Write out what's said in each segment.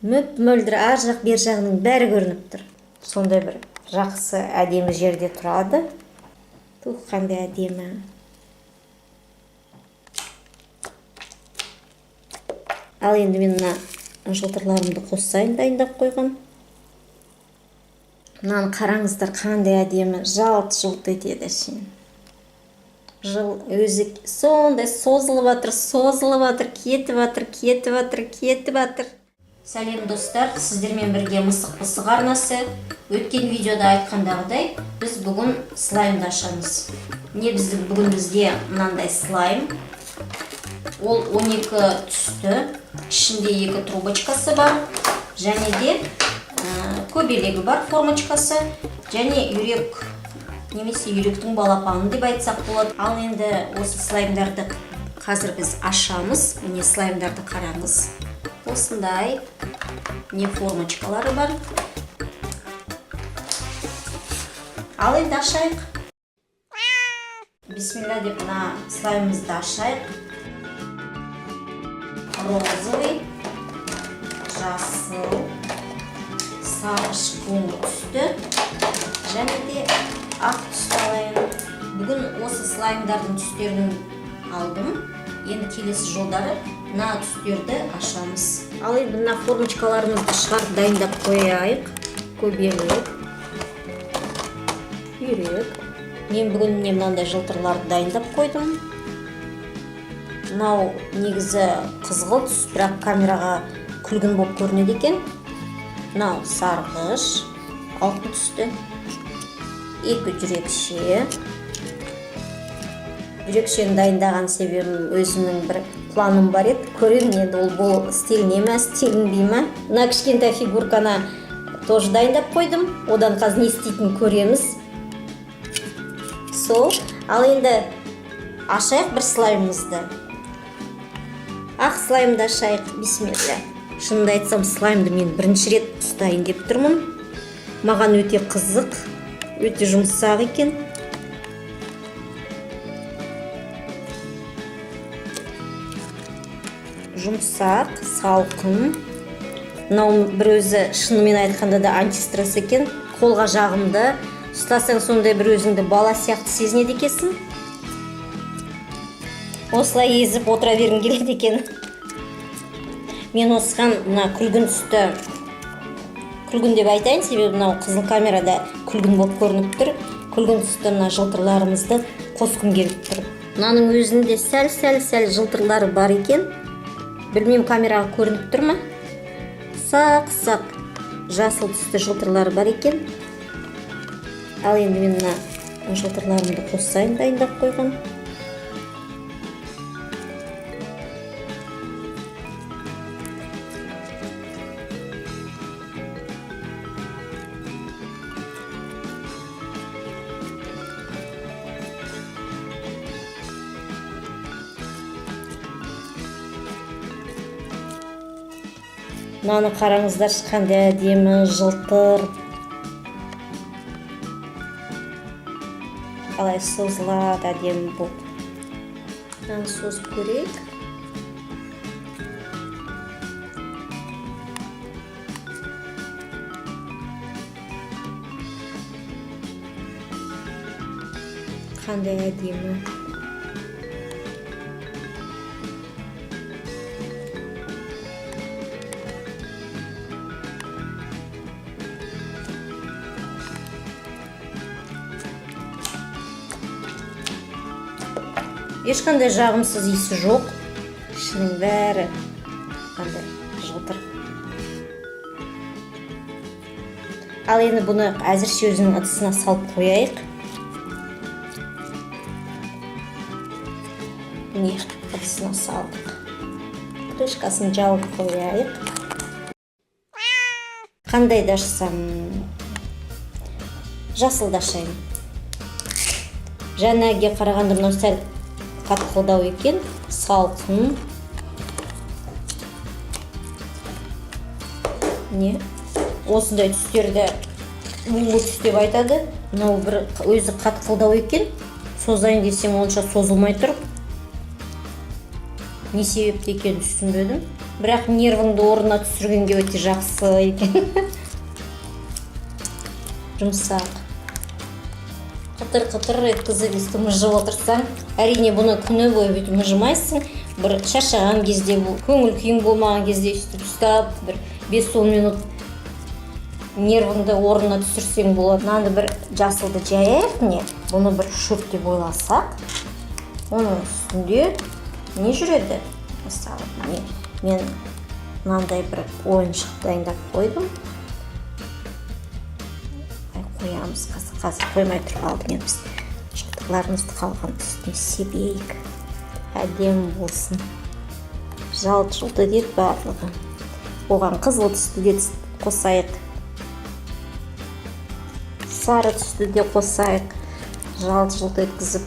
мөп-мөлдір ар жақ бер жағының бәрі көрініп тұр. Сондай бір жақсы әдемі жерде тұрады. Тух, қандай әдемі. Ал енді мен мына жылтырларымды қоссайын дайындап қойған. Мынаны қараңыздар, қандай әдемі, жалт-жұлт етеді шын. Жыл өзі сондай созылып жатыр, кетіп жатыр. Сәлем достар, сіздермен бірге Мысық-пысық арнасы. Өткен видеода айтқандағыдай, біз бүгін слаймды ашамыз. Бүгін бізде мынандай слайм. Ол 12 түсті, ішінде 2 трубочкасы бар, және де көбелегі бар формочкасы, және үйрек, немесе үйректің балапаны деп айтсақ болады. Ал енді осы слаймдарды қазір біз ашамыз. Міне слаймдарды қараңыз. Осындай не формочкалары бар. Ал енді ашайық. Бисмилля деп мына слаймымызды ашайық. Розовый, жасыл, сарғыш қоңыр түсті, және де ақ түсті алайын. Бүгін осы слаймдардың түстерін алдым. Енді келесі жолдары мына түстерді ашамыз. Ал енді мына формочкаларымызды шығарып дайындап қояйық. Көбелек, үйрек. Мен бүгін мынандай жылтырларды дайындап қойдым. Мынау негізі қызғылт түс, бірақ камераға күлгін болып көрінеді екен. Мынау сарғыш, алтын түсті. 2 жүрекше. Жүрекшені дайындаған себебім өзімнің бір планым бар еді. Көрем енді ол бұл стиліне ме, стилінбей ме. Мына кішкентай фигурканы тоже дайындап қойдым. Одан қазір не істейтінін көреміз. Сол. Ал енді ашайық бір слаймымызды. Ақ слаймды ашайық. Бисмилля. Шынымды айтсам, слаймды мен бірінші рет ұстайын деп тұрмын. Маған өте қызық, өте жұмсақ екен. Жұмсақ, салқын. Мынау бір өзі шынымен айтқанда да антистресс екен. Қолға жағымды. Ұстасаң сондай бір өзіңді бала сияқты сезінеді екенсің. Осылай езіп отыра бергім келеді екен. Мен осыған мына күлгін түсті. Күлгін деп айтайын, себебі мынау қызыл камерада күлгін болып көрініп тұр. Күлгін түсті мына жылтырларымызды қосқым келіп тұр. Мынаның өзінде сәл жылтырлары бар екен. Білмеймін, камераға көрініп тұр ма? Сақ жасыл түсті жылтырлары бар екен. Ал енді мен мына жылтырларымды қоссайын дайындап қойған. Мынаны қараңыздар, қандай әдемі жылтыр. Қалай созылады әдемі бұл. Мынаны созып көрейік. Қандай әдемі. Ешқандай жағымсыз иісі жоқ. Ішінің бәрі қандай жылтыр. Ал енді бұны әзірше өзінің ыдысына салып қояйық. Міне ыдысына салдық. Крышкасын жауып қояйық. Қандай да ашсам, жасылды ашайын. Жаңаға қарағанда мынау сәл қатқылдау екен, салқын. Не? Осындай түстерді мұңлы түс деп айтады. Мынау бір өзі қатқылдау екен. Созайын десем онша созылмай тұр. Не себепті екенін түсінбедім. Бірақ нервіңді орнына түсіргенге өте жақсы екен. Жұмсақ. Қытыр-қытыр еткізіп өстіп мұжып отырсаң, әрине бұны күні бойы бүйтіп мұжымайсың. Бір шаршаған кезде, көңіл күйің болмаған кезде өстіп ұстап, бір 5-10 минут нервіңді орнына түсірсең болады. Мынаны бір жасылды жаяйық не? Бұны бір шөп деп ойласақ, оның үстінде не жүреді? Мысалы, мен мынандай бір ойыншық дайындап қойдым. Қоямыз, қазір қоймай тұрып алдымен біз жылтырларымызды қалған үстіне себейік. Әдемі болсын. Жалт-жұлт етеді барлығы. Оған қызыл түсті де қосайық. Сары түсті де қосайық. Жалт-жұлт еткізіп.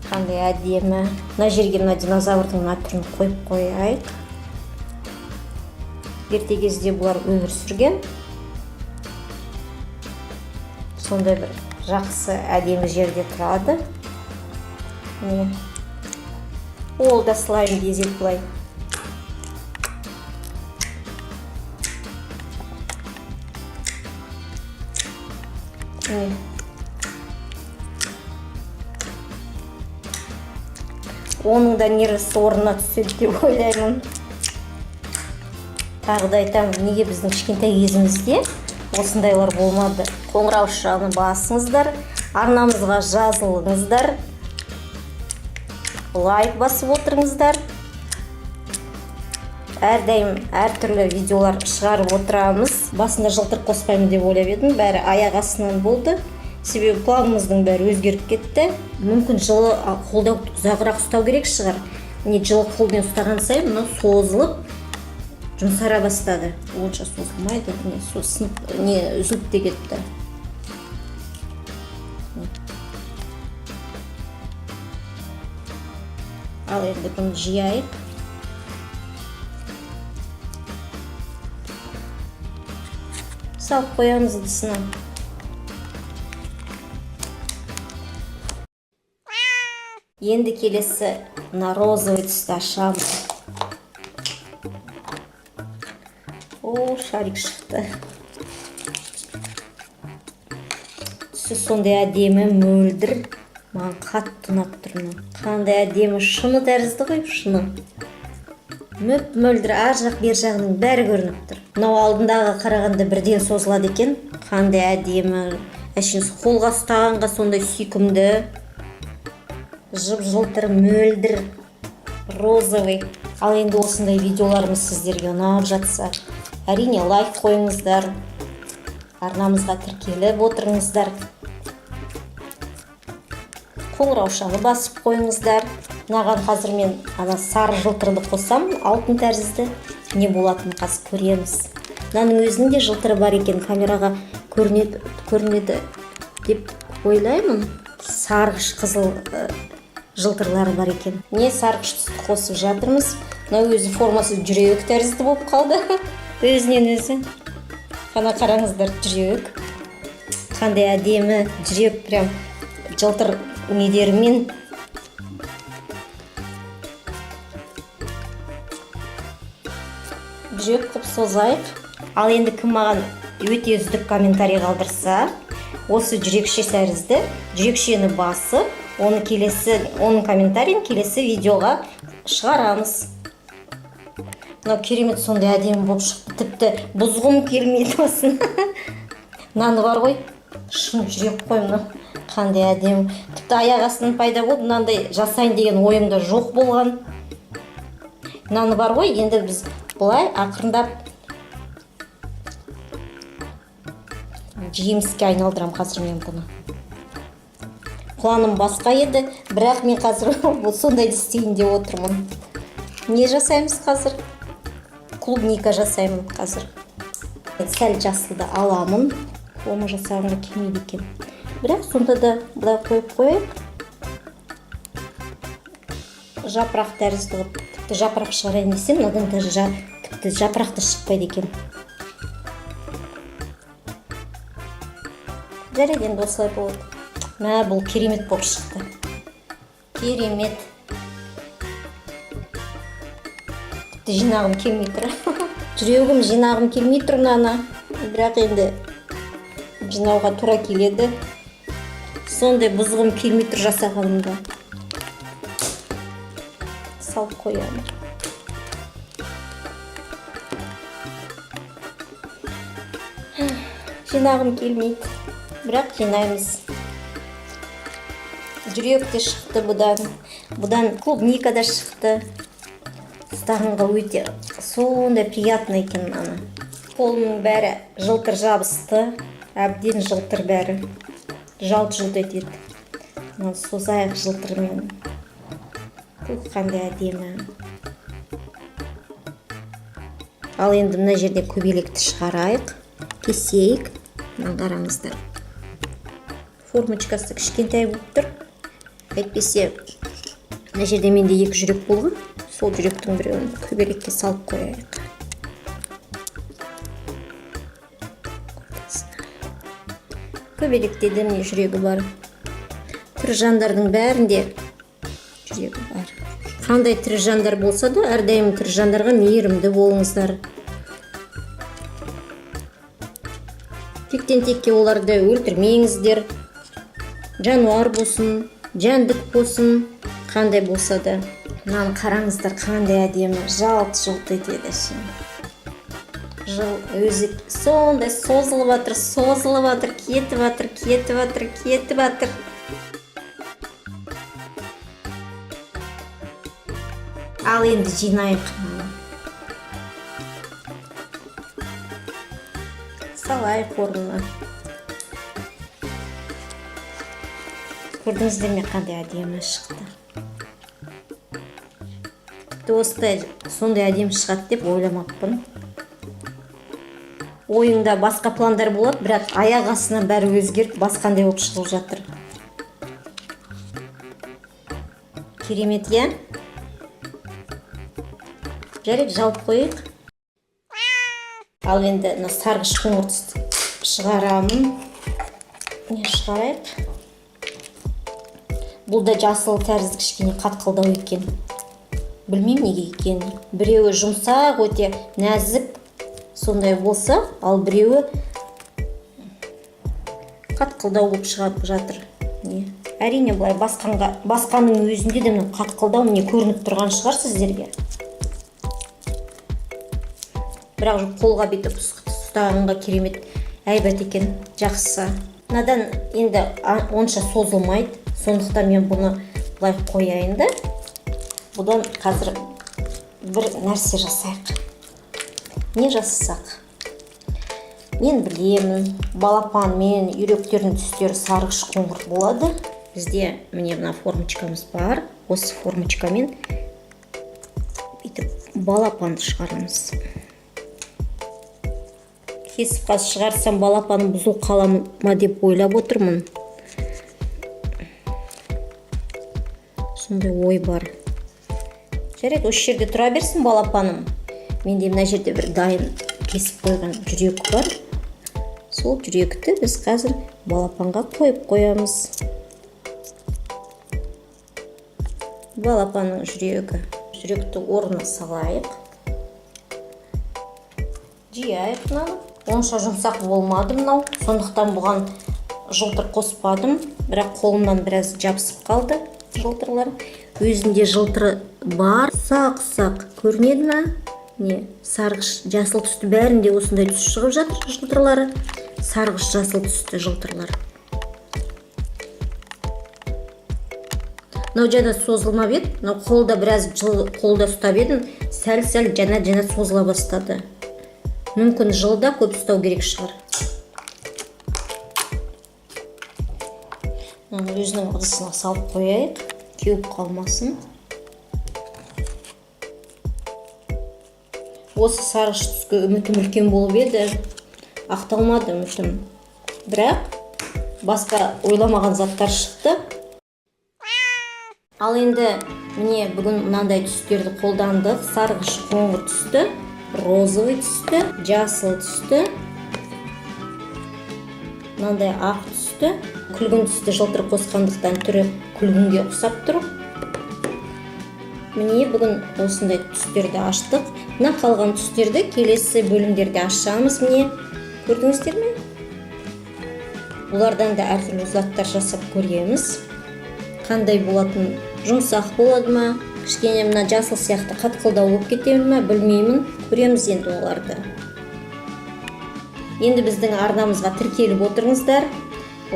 Қандай әдемі. Мына жерге мына динозаврдың мына түрін қойып қояйық. Ерте кезде бұлар өмір сүрген. Сондай бір жақсы әдемі жерде тұрады. Ол да слайм дезет бұлай. Оның да нервісі орнына түседі деп ойлаймын. Тағы да айтамын, неге біздің кішкентай кезімізде осындайлар болмады. Қоңырау шағын басыңыздар, арнамызға жазылыңыздар, лайк басып отырыңыздар. Әрдайым әртүрлі видеолар шығарып отырамыз. Басында жылтыр қоспаймын деп ойлап едім, бәрі аяқ астынан болды. Себебі планымыздың бәрі өзгеріп кетті. Мүмкін жылы қолда ұзағырақ ұстау керек шығар. Жылы қолмен ұстаған сайын мұны созылып жұмсара бастады. Онша созылмайды, үзіліп те кетті. Ал енді бұны жияйық. Салып қоямыз ыдысына. Енді келесі мына розовый түсті ашамыз. О, шарик шықты. Түсі сондай әдемі, мөлдір. Маған қатты ұнап тұр. Қандай әдемі, шыны тәрізді ғой, шыны. Мөлдір, ар жақ бер жағының бәрі көрініп тұр. Мынау алдындағы қарағанда бірден созылады екен. Қандай әдемі. Әшейін қолға ұстағанға сондай сүйкімді. Жып-жылтыр, мөлдір, розовый. Ал енді осындай видеоларымыз сіздерге ұнап жатса, әрине лайк қойыңыздар, арнамызға тіркеліп отырыңыздар, қоңырау шағын басып қойыңыздар. Мынаған қазір мен сары жылтырды қосам, алтын тәрізді не болатынын қазір көреміз. Мынаның өзінде жылтыры бар екен, камераға көрінеді деп ойлаймын. Сарғыш қызыл жылтырлары бар екен. Не сарғыш түсті қосып жатырмыз. Мына өзі формасы жүрек тәрізді болып қалды. Өзінен өзі. Қана қараңыздар, жүрек. Қандай әдемі жүрек, прям жылтыр недерімен. Жүрек қып созайық. Ал енді кім маған өте үздік комментарий қалдырса, осы жүрекше тәрізді, жүрекшені басып, оның комментарийін келесі видеоға шығарамыз. Мынау керемет сондай әдемі болып шықты. Тіпті бұзғым келмейді осын. Мынаны бар ғой, шын жүрек қой мынау. Қандай әдемі. Тіпті аяқ астынан пайда болды. Мынандай жасайын деген ойымда жоқ болған. Мынаны бар ғой, енді біз бұлай ақырындап жеміске айналдырам қазір мен бұны. Планым басқа еді, бірақ мен қазір сондайды істейін деп отырмын. Не жасаймыз қазір? Клубника жасаймын қазір. Сәл жасылды аламын. Оны жасағымда келмейді екен. Бірақ сонда да бұлай қойып қойып. Жапырақ тәрізді қылып, тіпті жапырақ шығарайын десем, одан да тіпті жапырақты шықпайды екен. Жарайды, енді осылай болады. Бұл керемет болып шықты. Керемет. Тіпті жүректі жинағым келмей тұр. Жүрегім жинағым келмей тұр мынаны. Бірақ енді жинауға тура келеді. Сондай бұзғым келмей тұр жасағанымда. Салып қоямын. Жинағым келмейді. Бірақ жинаймыз. Жүрек те шықты бұдан. Бұдан клубника да шықты. Стағанға өте сондай приятно екен мынаны. Қолымның бәрі жылтыр жабысты. Әбден жылтыр бәрі. Жалт-жұлт етеді. Мынаны созайық жылтырмен. Қандай әдемі. Ал енді мына жерде көбелекті шығарайық. Кесейік. Мына қараңыздар. Формочкасы кішкентай болып тұр. Әйтпесе, мына жерде менде 2 жүрек болған. Сол жүректің біреуін көбелекке салып қояйық. Көбелекте де міне жүрегі бар. Тірі жандардың бәрінде жүрегі бар. Қандай тірі жандар болса да, әрдайым тірі жандарға мейірімді болыңыздар. Тектен текке оларды өлтірмеңіздер. Жануар болсын, жәндік болсын, қандай болса да. Мынаны қараңыздар, қандай әдемі, жалт-жұлт етеді. Өзі сондай созылып жатыр, кетіп жатыр. Ал енді жинайық. Салайық орнына. Көрдіңіздер ме, қандай әдемі шықты. Осылай сондай әдемі шығады деп ойламаппын. Ойыңда басқа пландар болады, бірақ аяқ астынан бәрі өзгеріп, басқандай болып шығып жатыр. Керемет, иә? Жарайды, жалып қойық. Ал енді сарғыш қоңыр шығарамын. Не шығарайық? Бұл да жасыл тәрізді кішкене қатқылдау екен. Білмеймін неге екен. Біреуі жұмсақ, өте нәзік сондай болса, ал біреуі қатқылдау болып шығып жатыр. Әрине бұлай басқаның өзінде де қатқылдау міне көрініп тұрған шығар сіздерге. Бірақ қолға бүйтіп ұстағанға керемет әйбат екен, жақсы. Надан енді онша созылмайды. Сондықтан мен бұны бұлай қояйын да. Бұдан қазір бір нәрсе жасайық. Не жасасақ? Мен білемін, балапан мен үйректердің түстері сарғыш қоңыр болады. Бізде міне мына формочкамыз бар. Осы формочкамен балапанды шығарамыз. Кесіп қас шығарсам балапаным бұзыл қала ма деп ойлап отырмын. Сондай ой бар. Жарайды, осы жерде тұра берсін балапаным. Менде мына жерде бір дайын кесіп қойған жүрек бар. Сол жүректі біз қазір балапанға қойып қоямыз. Балапанның жүрегі. Жүректі орнына салайық. Жияйық мынаны. Онша жұмсақ болмады мынау. Сондықтан бұған жылтыр қоспадым. Бірақ қолымнан біраз жабысып қалды жылтырлар. Өзінде жылтыры бар. Сақ-сақ көрінеді ме? Не, сарғыш, жасыл түсті бәрінде осындай түс шығып жатыр жылтырлары. Сарғыш, жасыл түсті жылтырлар. Мынау жаңа созылмап еді. Мынау қолда біраз қолда ұстап едім. Сәл-сәл жаңа созыла бастады. Мүмкін жылда көп ұстау керек шығар. Өзінің ыдысына салып қояйық. Кеуіп қалмасын. Осы сарғыш түске үмітім үлкен болып еді. Ақталмады үмітім. Бірақ басқа ойламаған заттар шықты. Ал енді міне бүгін мынандай түстерді қолдандық. Сарғыш қоңыр түсті, розовый түсті, жасыл түсті, мынандай ақ түсті, күлгін түсті жылтыр қосқандықтан түрі күлгінге ұқсап тұр. Міне бүгін осындай түстерді аштық. Мына қалған түстерді келесі бөлімдерде ашамыз. Міне көрдіңіздер ме? Бұлардан да әртүрлі заттар жасап көреміз. Қандай болатын, жұмсақ болады ма, кішкене мына жасыл сияқты қатқылдау болып кетеді ме, білмеймін. Көреміз енді оларды. Енді біздің арнамызға тіркеліп отырыңыздар,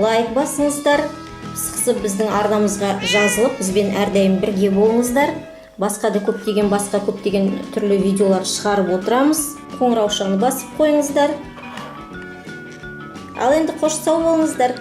лайк басыңыздар, пысықсып біздің арнамызға жазылып, бізбен әрдайым бірге болыңыздар. Басқа көптеген түрлі видеолар шығарып отырамыз. Қоңыраушаны басып қойыңыздар. Ал енді қош сау болыңыздар.